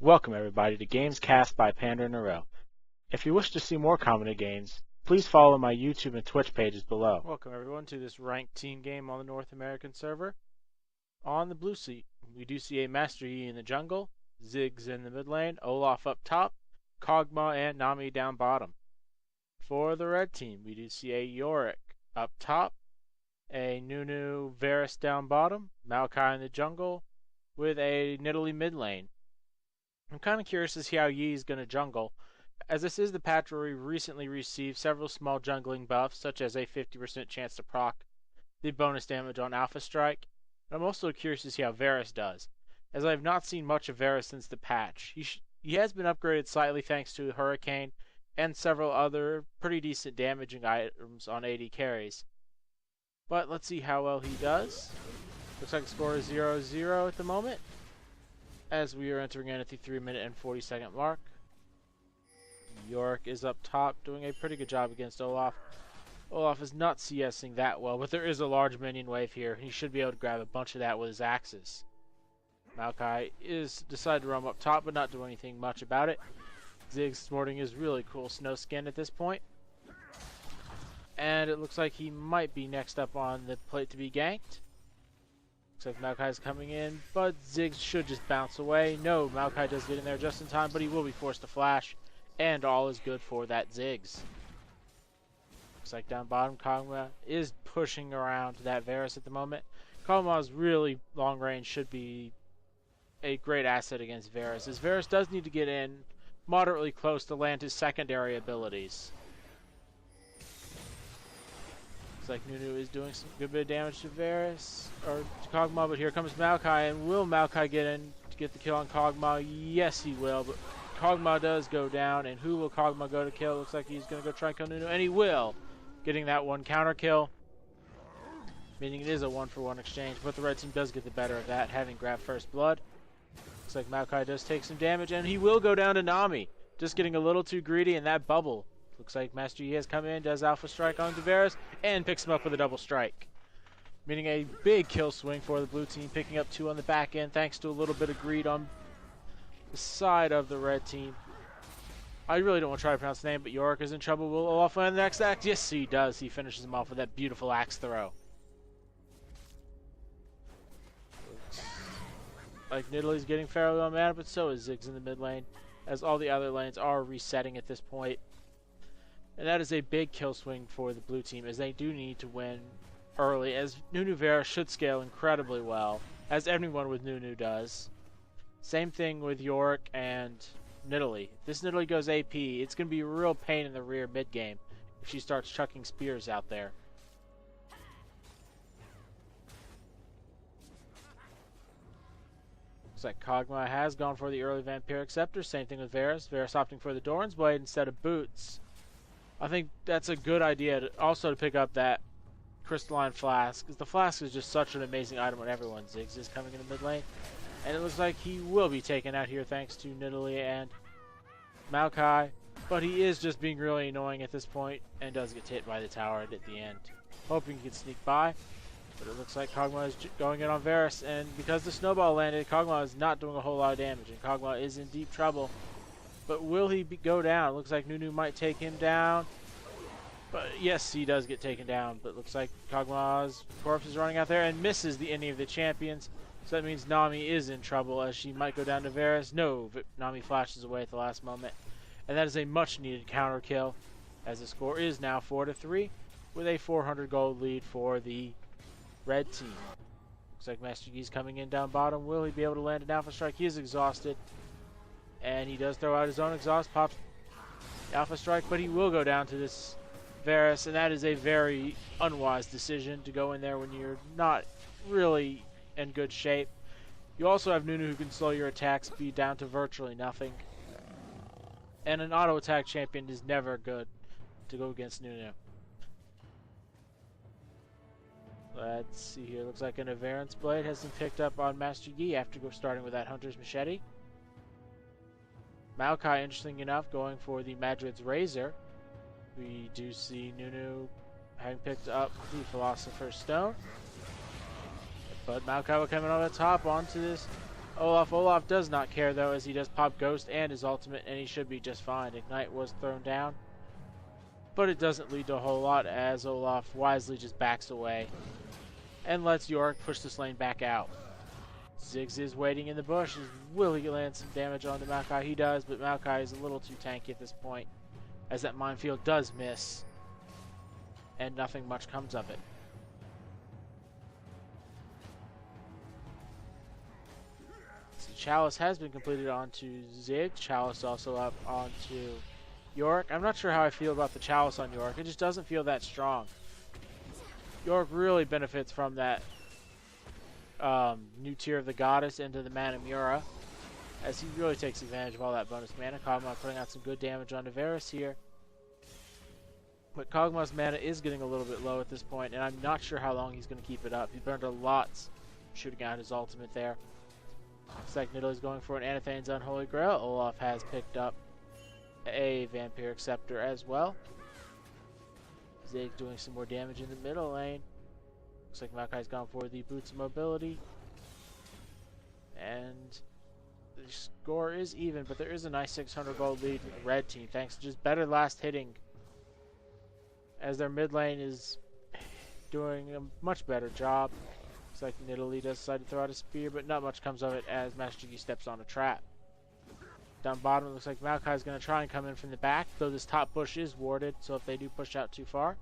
Welcome everybody to Games Cast by PanderNyrl. If you wish to see more commented games, please follow my YouTube and Twitch pages below. Welcome everyone to this ranked team game on the North American server. On the blue seat, we do see a Master Yi in the jungle, Ziggs in the mid lane, Olaf up top, Kog'Maw and Nami down bottom. For the red team, we do see a Yorick up top, a Nunu Varus down bottom, Maokai in the jungle, with a Nidalee mid lane. I'm kind of curious to see how Yi is going to jungle, as this is the patch where we recently received several small jungling buffs, such as a 50% chance to proc the bonus damage on Alpha Strike. And I'm also curious to see how Varus does, as I have not seen much of Varus since the patch. He has been upgraded slightly thanks to Hurricane and several other pretty decent damaging items on AD carries. But let's see how well he does. Looks like the score is 0-0 at the moment, as we are entering in at the 3-minute and 40-second mark. Yorick is up top, doing a pretty good job against Olaf. Olaf is not CSing that well, but there is a large minion wave here. He should be able to grab a bunch of that with his axes. Maokai is decided to roam up top, but not do anything much about it. Ziggs sporting his really cool snow skin at this point. And it looks like he might be next up on the plate to be ganked. Looks like Maokai is coming in, but Ziggs should just bounce away. No, Maokai does get in there just in time, but he will be forced to flash, and all is good for that Ziggs. Looks like down bottom, Kog'Maw is pushing around that Varus at the moment. Kog'Maw's really long range should be a great asset against Varus, as Varus does need to get in moderately close to land his secondary abilities. Looks like Nunu is doing some good bit of damage to Varus, or to Kog'Maw, but here comes Maokai, and will Maokai get in to get the kill on Kog'Maw? Yes, he will, but Kog'Maw does go down, and who will Kog'Maw go to kill? Looks like he's going to go try and kill Nunu, and he will, getting that one counter kill, meaning it is a 1-for-1 exchange, but the red team does get the better of that, having grabbed first blood. Looks like Maokai does take some damage, and he will go down to Nami, just getting a little too greedy in that bubble. Looks like Master Yi has come in, does Alpha Strike onto Varus, and picks him up with a double strike. Meaning a big kill swing for the blue team, picking up 2 on the back end, thanks to a little bit of greed on the side of the red team. I really don't want to try to pronounce the name, but Yorick is in trouble. Will Olaf land the next axe? Yes, he does. He finishes him off with that beautiful axe throw. Looks like Nidalee's getting fairly low mana, but so is Ziggs in the mid lane, as all the other lanes are resetting at this point. And that is a big kill swing for the blue team, as they do need to win early, as Nunu Varus should scale incredibly well, as everyone with Nunu does. Same thing with Yorick and Nidalee. If this Nidalee goes AP, it's going to be a real pain in the rear mid-game if she starts chucking spears out there. Looks like Kog'Maw has gone for the early Vampiric Scepter. Same thing with Varus. Varus opting for the Doran's Blade instead of boots. I think that's a good idea also to pick up that Crystalline Flask, because the Flask is just such an amazing item when everyone. Ziggs is coming in the mid lane, and it looks like he will be taken out here thanks to Nidalee and Maokai, but he is just being really annoying at this point and does get hit by the tower at the end. Hoping he can sneak by, but it looks like Kog'Maw is going in on Varus, and because the snowball landed, Kog'Maw is not doing a whole lot of damage, and Kog'Maw is in deep trouble. But will he go down? Looks like Nunu might take him down. But yes, he does get taken down. But looks like Kog'Maw's corpse is running out there and misses any of the champions. So that means Nami is in trouble, as she might go down to Varus. No, Nami flashes away at the last moment. And that is a much needed counter kill, as the score is now 4-3, with a 400 gold lead for the red team. Looks like Master Yi's coming in down bottom. Will he be able to land an Alpha Strike? He is exhausted. And he does throw out his own exhaust, pops Alpha Strike, but he will go down to this Varus, and that is a very unwise decision to go in there when you're not really in good shape. You also have Nunu, who can slow your attack speed down to virtually nothing. And an auto attack champion is never good to go against Nunu. Let's see here. Looks like an Averance Blade has been picked up on Master Yi after starting with that Hunter's Machete. Maokai, interesting enough, going for the Madrid's Razor. We do see Nunu having picked up the Philosopher's Stone. But Maokai will come in on the top onto this Olaf does not care though, as he does pop Ghost and his ultimate, and he should be just fine. Ignite was thrown down, but it doesn't lead to a whole lot, as Olaf wisely just backs away and lets Yorick push this lane back out. Ziggs is waiting in the bush. Will he land some damage onto Maokai? He does, but Maokai is a little too tanky at this point, as that minefield does miss, and nothing much comes of it. So Chalice has been completed onto Ziggs. Chalice also up onto Yorick. I'm not sure how I feel about the Chalice on Yorick. It just doesn't feel that strong. Yorick really benefits from that new tier of the Goddess into the Mana Mura, as he really takes advantage of all that bonus mana. Kog'Maw putting out some good damage onto Varus here. But Kog'Maw's mana is getting a little bit low at this point, and I'm not sure how long he's going to keep it up. He burned a lot shooting out his ultimate there. Looks like Nidalee's going for an Anathane's Unholy Grail. Olaf has picked up a Vampiric Scepter as well. Ziggs doing some more damage in the middle lane. Looks like Maokai's gone for the Boots of Mobility. And the score is even, but there is a nice 600 gold lead with the red team, thanks to just better last hitting, as their mid lane is doing a much better job. Looks like Nidalee does decide to throw out a spear, but not much comes of it as Master Yi steps on a trap. Down bottom, it looks like Maokai is going to try and come in from the back, though this top bush is warded, so if they do push out too far.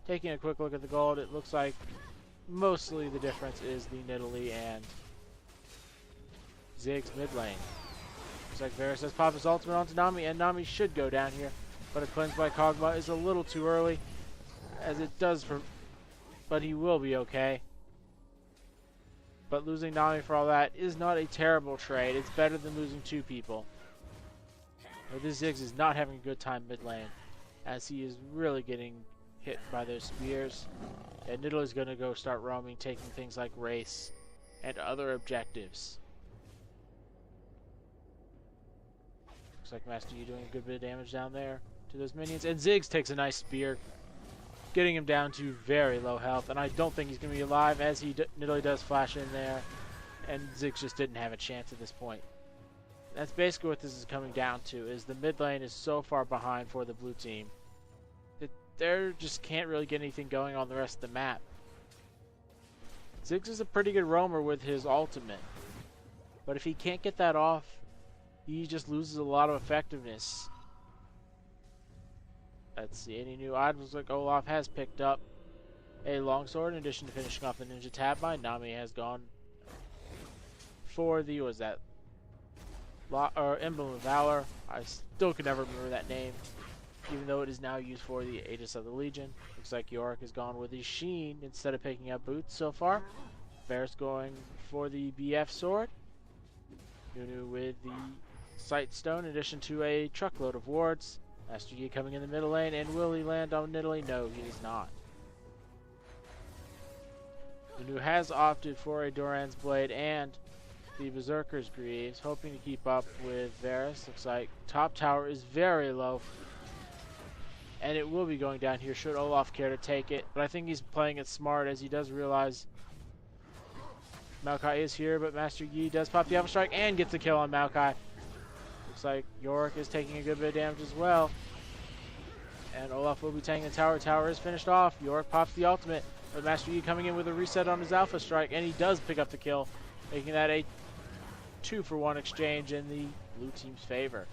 Taking a quick look at the gold, it looks like mostly the difference is the Nidalee and Ziggs mid lane. Looks like Varus has popped his ultimate onto Nami, and Nami should go down here, but a cleanse by Kog'Maw is a little too early, as it does for, but he will be okay. But losing Nami for all that is not a terrible trade. It's better than losing two people. But this Ziggs is not having a good time mid lane, as he is really getting hit by those spears. And Nidalee's going to go start roaming, taking things like race and other objectives. Looks like Master Yi doing a good bit of damage down there to those minions. And Ziggs takes a nice spear, getting him down to very low health. And I don't think he's going to be alive, as Nidalee does flash in there. And Ziggs just didn't have a chance at this point. That's basically what this is coming down to, is the mid lane is so far behind for the blue team that they just can't really get anything going on the rest of the map. Ziggs is a pretty good roamer with his ultimate, but if he can't get that off, he just loses a lot of effectiveness. Let's see, any new items? Like Olaf has picked up a longsword in addition to finishing off the ninja tab bind. Nami has gone for the, what was that? Emblem of Valor. I still can never remember that name, even though it is now used for the Aegis of the Legion. Looks like Yorick has gone with the Sheen instead of picking up boots so far. Varus going for the BF sword. Nunu with the Sight Stone in addition to a truckload of wards. Master Yi coming in the middle lane, and will he land on Nidalee? No, he does not. Nunu has opted for a Doran's Blade and the Berserker's Greaves, hoping to keep up with Varus. Looks like top tower is very low, and it will be going down here should Olaf care to take it, but I think he's playing it smart, as he does realize Maokai is here, but Master Yi does pop the Alpha Strike and gets the kill on Maokai. Looks like Yorick is taking a good bit of damage as well, and Olaf will be taking the tower. Tower is finished off. Yorick pops the ultimate, but Master Yi coming in with a reset on his Alpha Strike, and he does pick up the kill, making that a 2-for-1 exchange in the blue team's favor.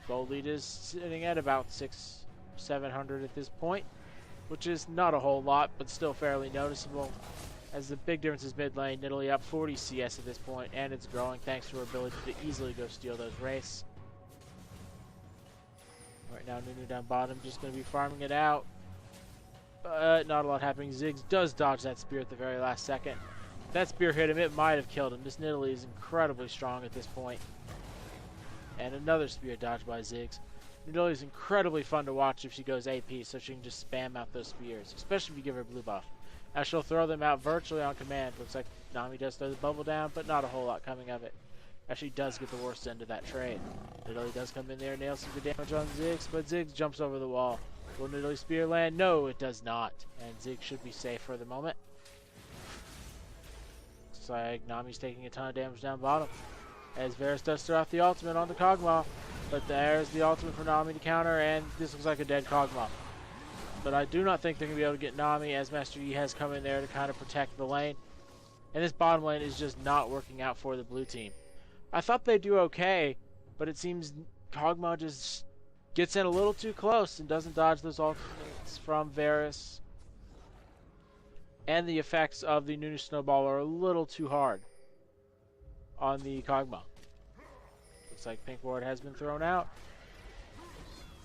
Gold lead is sitting at about 600-700 at this point, which is not a whole lot, but still fairly noticeable, as the big difference is mid lane. Nidalee up 40 CS at this point, and it's growing thanks to her ability to easily go steal those wraiths. Right now Nunu down bottom just going to be farming it out, but not a lot happening. Ziggs does dodge that spear at the very last second. If that spear hit him, it might have killed him. This Nidalee is incredibly strong at this point. And another spear dodged by Ziggs. Nidalee is incredibly fun to watch if she goes AP, so she can just spam out those spears, especially if you give her blue buff. Now she'll throw them out virtually on command. Looks like Nami does throw the bubble down, but not a whole lot coming of it. Actually does get the worst end of that trade. Nidalee does come in there, nails some good damage on Ziggs, but Ziggs jumps over the wall. Will Nidalee spear land? No, it does not. And Ziggs should be safe for the moment. Looks like Nami's taking a ton of damage down bottom, as Varus does throw out the ultimate on the Kog'Maw. But there's the ultimate for Nami to counter, and this looks like a dead Kog'Maw. But I do not think they're going to be able to get Nami, as Master Yi has come in there to kind of protect the lane. And this bottom lane is just not working out for the blue team. I thought they'd do okay, but it seems Kog'Maw just gets in a little too close and doesn't dodge those ultimates from Varus. And the effects of the Nunu snowball are a little too hard on the Kog'Maw. Looks like pink ward has been thrown out.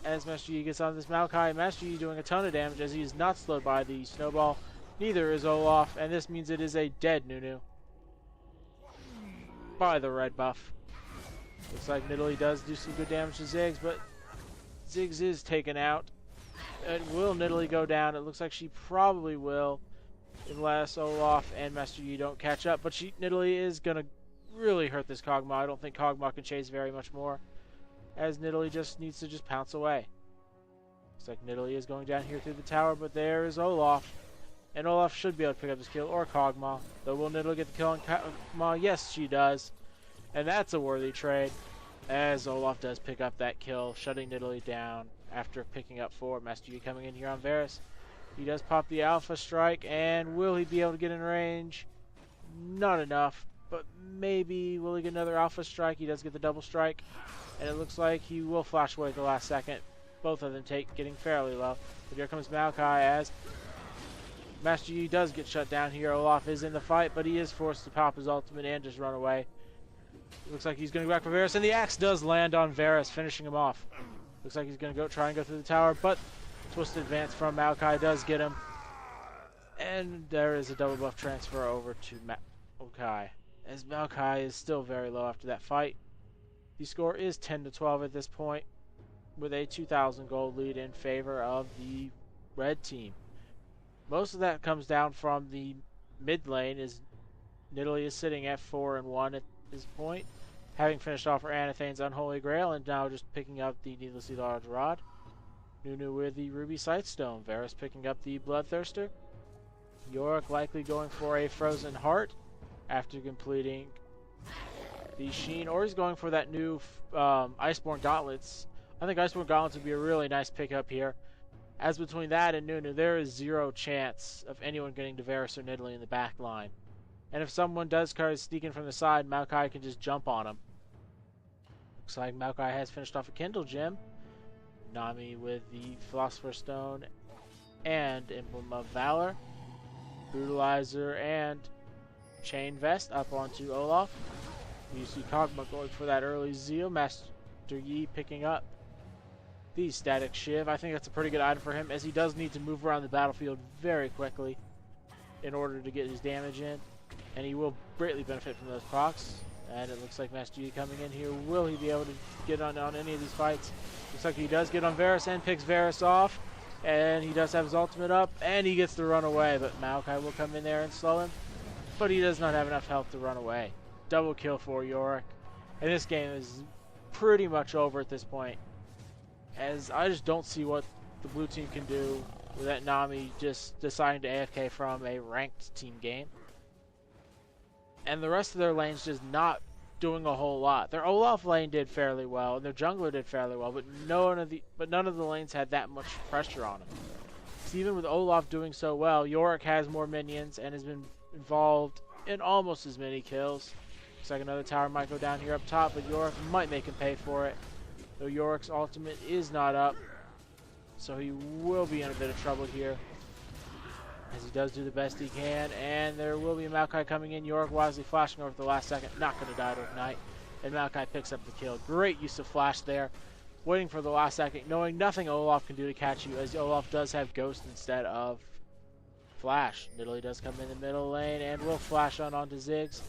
As Master Yi gets on this Maokai, Master Yi doing a ton of damage as he is not slowed by the snowball. Neither is Olaf, and this means it is a dead Nunu by the red buff. Looks like Nidalee does do some good damage to Ziggs, but Ziggs is taken out. Will Nidalee go down? It looks like she probably will, unless Olaf and Master Yi don't catch up. But Nidalee is going to really hurt this Kog'Maw. I don't think Kog'Maw can chase very much more, as Nidalee just needs to just pounce away. Looks like Nidalee is going down here through the tower, but there is Olaf. And Olaf should be able to pick up this kill, or Kog'Maw. Though will Nidalee get the kill on Kog'Maw? Yes, she does. And that's a worthy trade, as Olaf does pick up that kill, shutting Nidalee down after picking up 4. Master Yi coming in here on Varus. He does pop the Alpha Strike, and will he be able to get in range? Not enough, but maybe will he get another Alpha Strike? He does get the double strike, and it looks like he will flash away at the last second. Both of them getting fairly low. But here comes Maokai, as Master Yi does get shut down here. Olaf is in the fight, but he is forced to pop his ultimate and just run away. Looks like he's going to go back for Varus, and the axe does land on Varus, finishing him off. Looks like he's going to try and go through the tower, but twisted advance from Maokai does get him. And there is a double buff transfer over to Maokai, as Maokai is still very low after that fight. The score is 10-12 at this point, with a 2,000 gold lead in favor of the red team. Most of that comes down from the mid lane, as Nidalee is sitting at 4-1 at this point, having finished off her Anathane's Unholy Grail and now just picking up the Needlessly Large Rod. Nunu with the Ruby Sightstone. Varus picking up the Bloodthirster. Yorick likely going for a Frozen Heart after completing the Sheen, or he's going for that new Iceborne Gauntlets. I think Iceborne Gauntlets would be a really nice pickup here. As between that and Nunu, there is 0 chance of anyone getting to Varus or Nidalee in the back line. And if someone does try to sneak in from the side, Maokai can just jump on him. Looks like Maokai has finished off a Kindle Gem. Nami with the Philosopher's Stone and Emblem of Valor. Brutalizer and Chain Vest up onto Olaf. You see Kog'Maw going for that early Zeal. Master Yi picking up the Static Shiv. I think that's a pretty good item for him, as he does need to move around the battlefield very quickly in order to get his damage in. And he will greatly benefit from those procs. And it looks like Master Yi coming in here. Will he be able to get on any of these fights? Looks like he does get on Varus and picks Varus off. And he does have his ultimate up. And he gets to run away. But Maokai will come in there and slow him. But he does not have enough health to run away. Double kill for Yorick. And this game is pretty much over at this point, as I just don't see what the blue team can do with that Nami just deciding to AFK from a ranked team game. And the rest of their lanes just not doing a whole lot. Their Olaf lane did fairly well, and their jungler did fairly well, but none of the lanes had that much pressure on them. So even with Olaf doing so well, Yorick has more minions and has been involved in almost as many kills. Looks like another tower might go down here up top, but Yorick might make him pay for it. Though Yorick's ultimate is not up, so he will be in a bit of trouble here, as he does do the best he can. And there will be a Maokai coming in. Yorick wisely flashing over at the last second, not going to die to Ignite. And Maokai picks up the kill. Great use of flash there, waiting for the last second, knowing nothing Olaf can do to catch you, as Olaf does have Ghost instead of Flash. Nidalee does come in the middle lane and will flash onto Ziggs.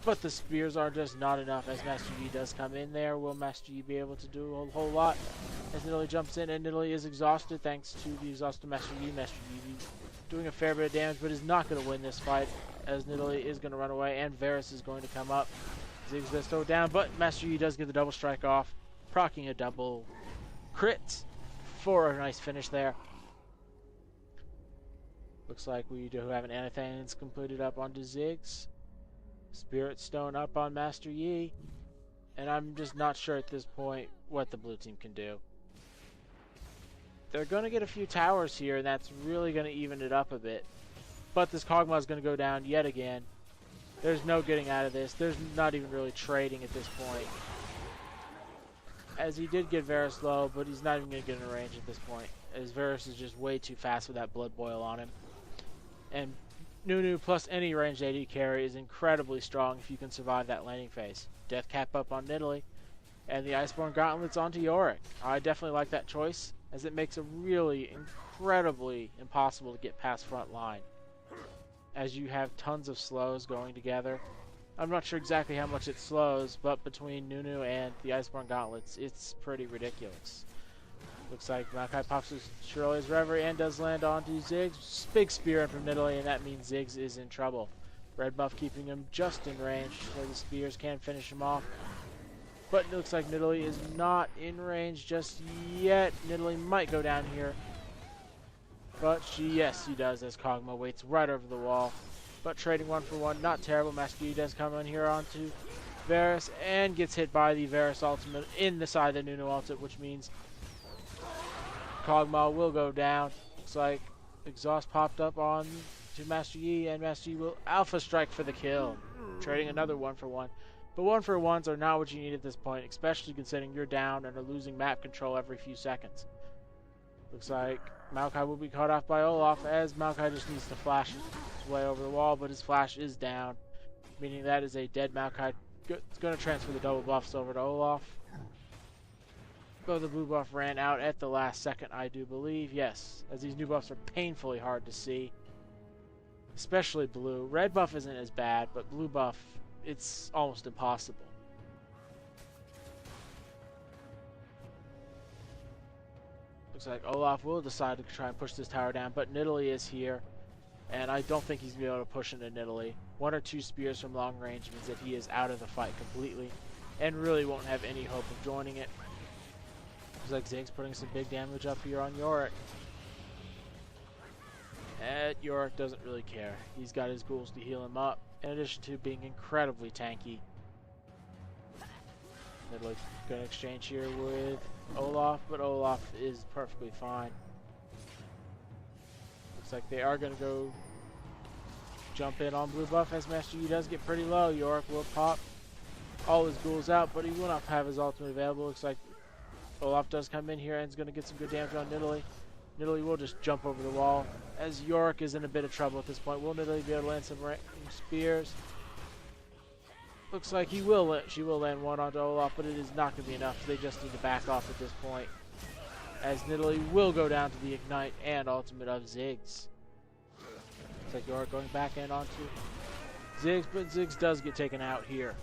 But the spears are just not enough, as Master Yi does come in there. Will Master Yi be able to do a whole lot? As Nidalee jumps in, and Nidalee is exhausted thanks to the exhausted Master Yi. Master Yi doing a fair bit of damage, but is not going to win this fight, as Nidalee is going to run away, and Varus is going to come up. Ziggs does throw it down, but Master Yi does get the double strike off, proccing a double crit for a nice finish there. Looks like we do have an Anathan's completed up onto Ziggs. Spirit Stone up on Master Yi. And I'm just not sure at this point what the blue team can do. They're going to get a few towers here, and that's really going to even it up a bit. But this Kog'Maw is going to go down yet again. There's no getting out of this. There's not even really trading at this point. As he did get Varus low, but he's not even going to get in range at this point. As Varus is just way too fast with that Blood Boil on him. And Nunu plus any ranged AD carry is incredibly strong if you can survive that landing phase. Death Cap up on Nidalee. And the Iceborne Gauntlets onto Yorick. I definitely like that choice, as it makes it really incredibly impossible to get past front line. As you have tons of slows going together. I'm not sure exactly how much it slows, but between Nunu and the Iceborne Gauntlets, it's pretty ridiculous. Looks like Maokai pops his Shirley's Reverie and does land onto Ziggs. Big spear in from Nidalee, and that means Ziggs is in trouble. Red buff keeping him just in range, so the spears can finish him off. But it looks like Nidalee is not in range just yet. Nidalee might go down here. But yes, she does, as Kog'Maw waits right over the wall. But trading one for one, not terrible. Master Yi does come in here onto Varus and gets hit by the Varus ultimate in the side of the Nunu ultimate, which means Kog'Maw will go down. Looks like exhaust popped up on to Master Yi, and Master Yi will alpha strike for the kill. Trading another one for one. But one for ones are not what you need at this point, especially considering you're down and are losing map control every few seconds. Looks like Maokai will be caught off by Olaf, as Maokai just needs to flash his way over the wall, but his flash is down, meaning that is a dead Maokai. It's going to transfer the double buffs over to Olaf. Though the blue buff ran out at the last second, I do believe. Yes, as these new buffs are painfully hard to see. Especially blue. Red buff isn't as bad, but blue buff, it's almost impossible. Looks like Olaf will decide to try and push this tower down, but Nidalee is here. And I don't think he's going to be able to push into Nidalee. One or two spears from long range means that he is out of the fight completely. And really won't have any hope of joining it. Looks like Ziggs putting some big damage up here on Yorick. And Yorick doesn't really care. He's got his ghouls to heal him up, in addition to being incredibly tanky. Nidalee going to exchange here with Olaf, but Olaf is perfectly fine. Looks like they are going to go jump in on blue buff, as Master Yi does get pretty low. Yorick will pop all his ghouls out, but he will not have his ultimate available. Looks like Olaf does come in here and is going to get some good damage on Nidalee. Nidalee will just jump over the wall, as Yorick is in a bit of trouble at this point. Will Nidalee be able to land some spears? Looks like she will land one onto Olaf, but it is not going to be enough, so they just need to back off at this point. As Nidalee will go down to the Ignite and ultimate of Ziggs. Looks like Yorick going back in onto Ziggs, but Ziggs does get taken out here.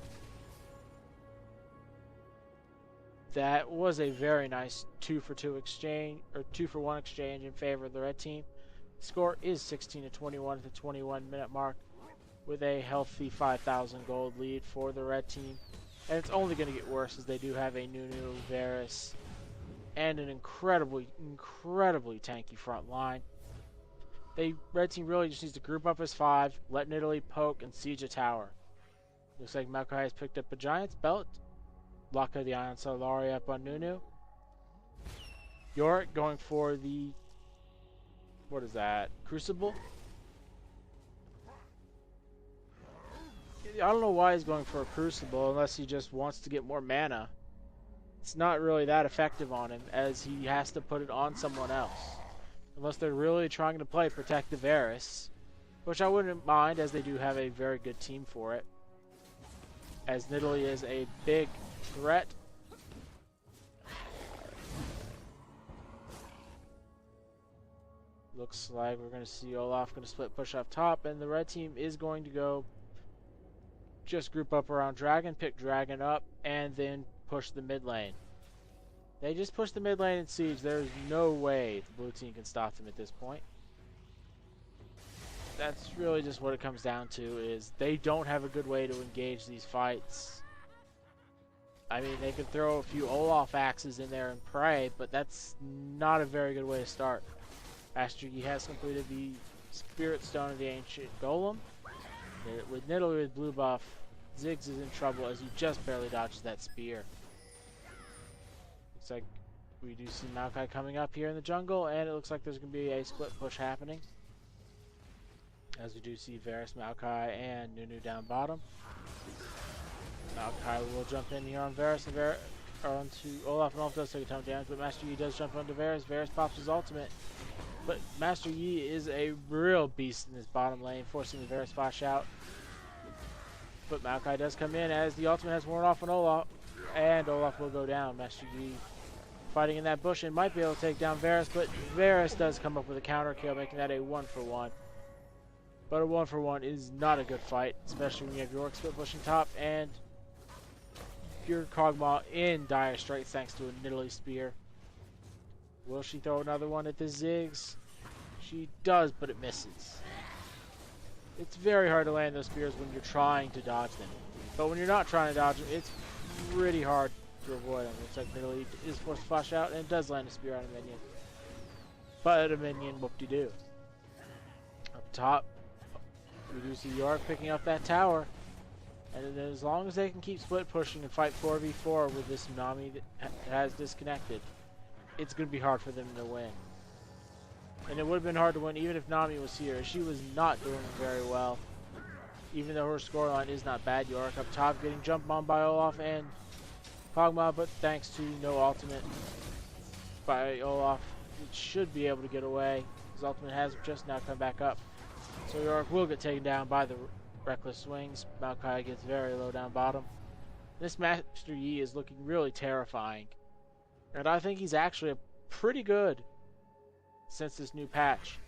That was a very nice 2-for-2 exchange, or 2-for-1 exchange in favor of the red team. Score is 16-21 at the 21-minute mark, with a healthy 5,000 gold lead for the red team. And it's only going to get worse, as they do have a Nunu, Varus, and an incredibly tanky front line. The red team really just needs to group up as 5, let Nidalee poke, and siege a tower. Looks like Maokai has picked up a Giant's Belt. Block of the Ion Solari up on Nunu. Yorick going for the... what is that? Crucible? I don't know why he's going for a Crucible, unless he just wants to get more mana. It's not really that effective on him, as he has to put it on someone else. Unless they're really trying to play Protect the Varus, which I wouldn't mind, as they do have a very good team for it. As Nidalee is a big threat. Looks like we're going to see Olaf going to split push up top, and the red team is going to go just group up around Dragon, pick Dragon up, and then push the mid lane. They just push the mid lane and siege. There's no way the blue team can stop them at this point. That's really just what it comes down to, is they don't have a good way to engage these fights. I mean, they could throw a few Olaf axes in there and pray, but that's not a very good way to start. Master Yi has completed the Spirit Stone of the Ancient Golem. With Nidalee with blue buff, Ziggs is in trouble as he just barely dodges that spear. Looks like we do see Maokai coming up here in the jungle, and it looks like there's going to be a split push happening. As we do see Varus, Maokai, and Nunu down bottom. Maokai will jump in here on Varus and onto Olaf, and Olaf does take a ton of damage, but Master Yi does jump onto Varus. Varus pops his ultimate. But Master Yi is a real beast in this bottom lane, forcing the Varus flash out. But Maokai does come in as the ultimate has worn off on Olaf, and Olaf will go down. Master Yi fighting in that bush and might be able to take down Varus, but Varus does come up with a counter kill, making that a 1-for-1. But a 1-for-1 is not a good fight, especially when you have Yorick split pushing top and your Kog'Maw in dire straits thanks to a Nidalee spear. Will she throw another one at the Ziggs? She does, but it misses. It's very hard to land those spears when you're trying to dodge them. But when you're not trying to dodge them, it's pretty hard to avoid them. Looks like Nidalee is forced to flash out and it does land a spear on a minion. But a minion, whoop-de-doo. Up top, we do see Yorick picking up that tower. And as long as they can keep split pushing and fight 4v4 with this Nami that has disconnected, it's going to be hard for them to win. And it would have been hard to win even if Nami was here. She was not doing very well. Even though her scoreline is not bad. Yorick up top getting jumped on by Olaf and Kog'Maw, but thanks to no ultimate by Olaf, it should be able to get away. His ultimate has just now come back up. So Yorick will get taken down by the reckless swings. Maokai gets very low down bottom. This Master Yi is looking really terrifying. And I think he's actually pretty good since this new patch.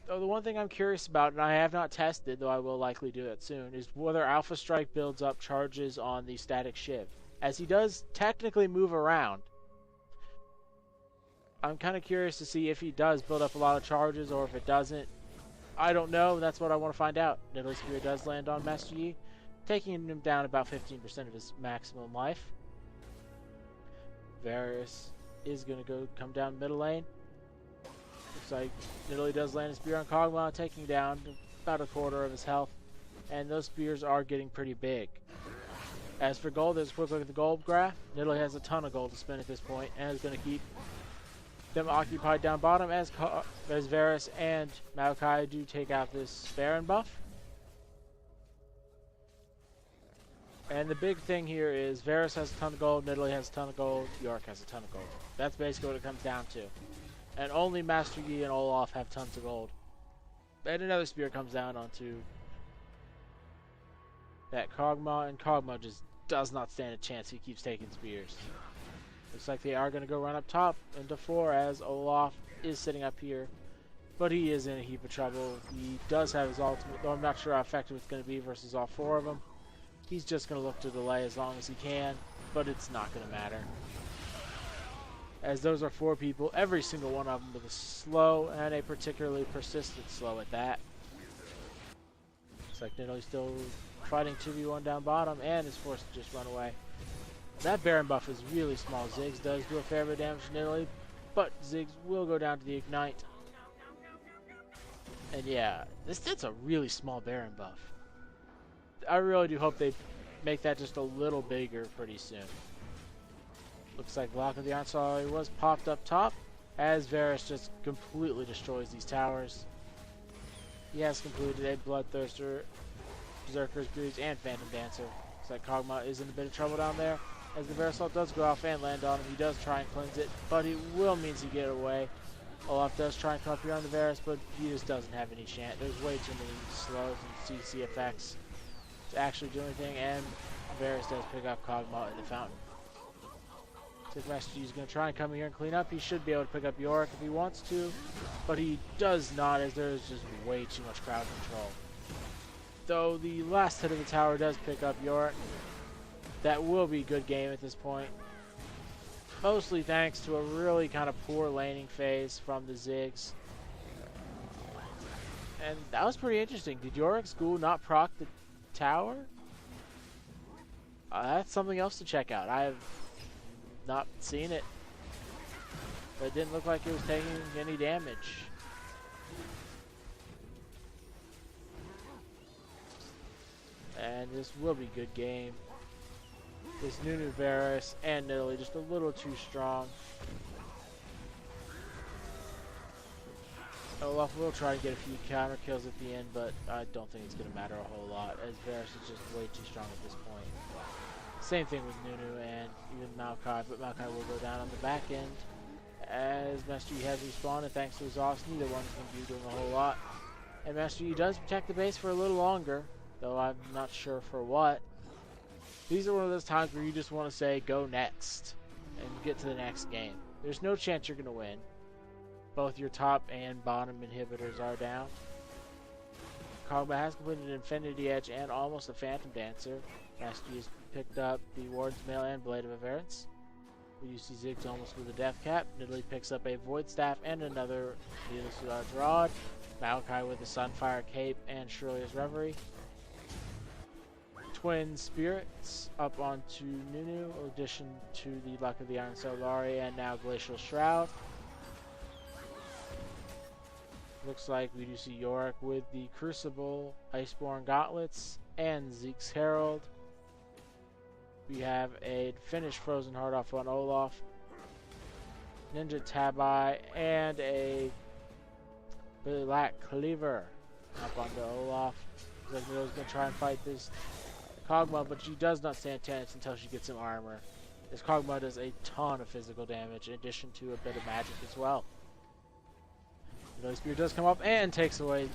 Though the one thing I'm curious about, and I have not tested, though I will likely do that soon, is whether Alpha Strike builds up charges on the static shiv. As he does technically move around, I'm kind of curious to see if he does build up a lot of charges or if it doesn't. I don't know, that's what I want to find out. Nidalee Spear does land on Master Yi, taking him down about 15% of his maximum life. Varus is going to come down middle lane. Looks like Nidalee does land a spear on Kog'Maw, taking down about a quarter of his health. And those spears are getting pretty big. As for gold, there's a quick look at the gold graph. Nidalee has a ton of gold to spend at this point and is going to keep them occupied down bottom as Varus and Maokai do take out this Baron buff. And the big thing here is Varus has a ton of gold, Nidalee has a ton of gold, Yorick has a ton of gold. That's basically what it comes down to. And only Master Yi and Olaf have tons of gold. And another spear comes down onto that Kog'Maw, and Kog'Maw just does not stand a chance. He keeps taking spears. Looks like they are going to go run up top into 4 as Olaf is sitting up here. But he is in a heap of trouble. He does have his ultimate, though I'm not sure how effective it's going to be versus all 4 of them. He's just going to look to delay as long as he can, but it's not going to matter. As those are 4 people, every single one of them with a slow and a particularly persistent slow at that. Looks like Nidalee's still fighting 2v1 down bottom and is forced to just run away. That Baron buff is really small. Ziggs does do a fair bit of damage to Nidalee, but Ziggs will go down to the Ignite. And yeah, that's a really small Baron buff. I really do hope they make that just a little bigger pretty soon. Looks like Block of the Onslaught was popped up top as Varus just completely destroys these towers. He has completed a Bloodthirster, Berserker's Greaves, and Phantom Dancer. Looks like Kog'Maw is in a bit of trouble down there as the Varus ult does go off and land on him. He does try and cleanse it, but it will means he get away. Olaf does try and come up here on the Varus, but he just doesn't have any chance. There's way too many slows and CC effects to actually do anything, and Varus does pick up Kog'Maw in the fountain. So if Master Yi is going to try and come here and clean up, he should be able to pick up Yorick if he wants to, but he does not, as there is just way too much crowd control. Though the last hit of the tower does pick up Yorick, that will be a good game at this point. Mostly thanks to a really kind of poor laning phase from the Ziggs. And that was pretty interesting. Did Yorick's Ghoul not proc the tower? That's something else to check out. I have not seen it. But it didn't look like it was taking any damage. and this will be a good game. This Nunu, Varus, and Nidalee just a little too strong. Olaf will try to get a few counter kills at the end, but I don't think it's going to matter a whole lot, as Varus is just way too strong at this point. Same thing with Nunu and even Maokai, but Maokai will go down on the back end as Master Yi has respawned, and thanks to his offs, neither one's going to be doing a whole lot. And Master Yi does protect the base for a little longer, though I'm not sure for what. These are one of those times where you just want to say, go next, and get to the next game. There's no chance you're going to win. Both your top and bottom inhibitors are down. Kog'Maw has completed an Infinity Edge and almost a Phantom Dancer. Master Yi has picked up the Warden's Mail and Blade of Avarice. We see Ziggs almost with a Death Cap. Nidalee picks up a Void Staff and another Needless Large Rod. Maokai with a Sunfire Cape and Shirley's Reverie. Twin Spirits up onto Nunu, in addition to the Luck of the Iron Solari and now Glacial Shroud. Looks like we do see Yorick with the Crucible, Iceborne Gauntlets, and Ziggs Herald. We have a finished Frozen Heart off on Olaf, Ninja Tabai, and a Black Cleaver up onto Olaf. Looks like Nidalee's going to try and fight this Kog'Maw, but she does not stand a chance until she gets some armor, as Kog'Maw does a ton of physical damage in addition to a bit of magic as well. Nidalee Spear does come up and takes away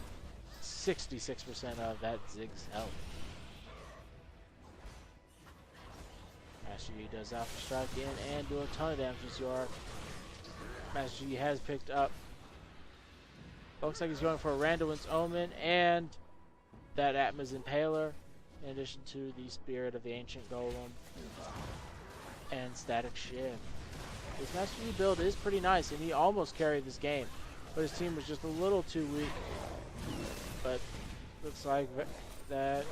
66% of that Ziggs health. Master Yi does Alpha Strike in and do a ton of damage to Yorick. Master Yi has picked up, looks like he's going for a Randuin's Omen and that Atma's Impaler, in addition to the Spirit of the Ancient Golem and Static Shiv. This Master Yi build is pretty nice, and he almost carried this game, but his team was just a little too weak. But looks like that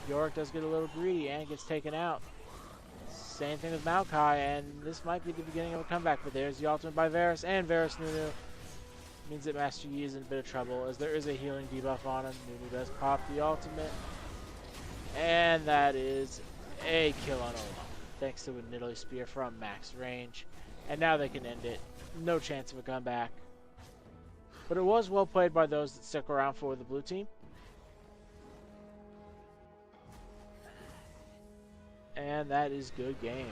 Yorick does get a little greedy and gets taken out. Same thing with Maokai, and this might be the beginning of a comeback, but there's the ultimate by Varus, and Varus Nunu means that Master Yi is in a bit of trouble, as there is a healing debuff on him. Nunu does pop the ultimate, and that is a kill on Olaf, thanks to a Nidalee Spear from max range. And now they can end it. No chance of a comeback. But it was well played by those that stuck around for the blue team. And that is good game.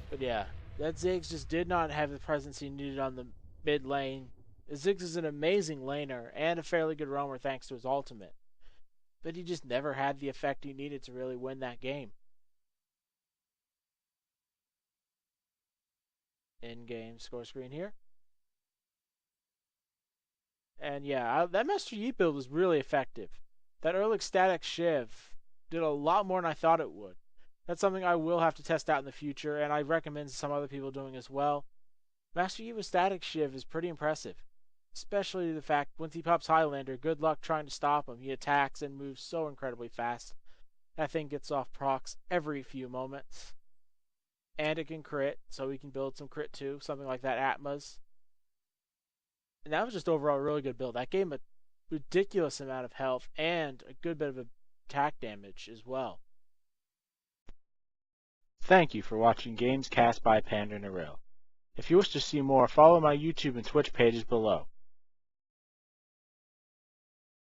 But yeah, that Ziggs just did not have the presence he needed on the mid lane. Ziggs is an amazing laner and a fairly good roamer thanks to his ultimate. But he just never had the effect he needed to really win that game. In-game score screen here. And yeah, that Master Yi build was really effective. That early Static Shiv did a lot more than I thought it would. That's something I will have to test out in the future, and I recommend some other people doing as well. Master Yi with Static Shiv is pretty impressive. Especially the fact, once he pops Highlander, good luck trying to stop him. He attacks and moves so incredibly fast. That thing gets off procs every few moments. And it can crit, so we can build some crit too, something like that Atma's. And that was just overall a really good build. That gave him a ridiculous amount of health and a good bit of attack damage as well. Thank you for watching Games Cast by PanderNyrl. If you wish to see more, follow my YouTube and Twitch pages below.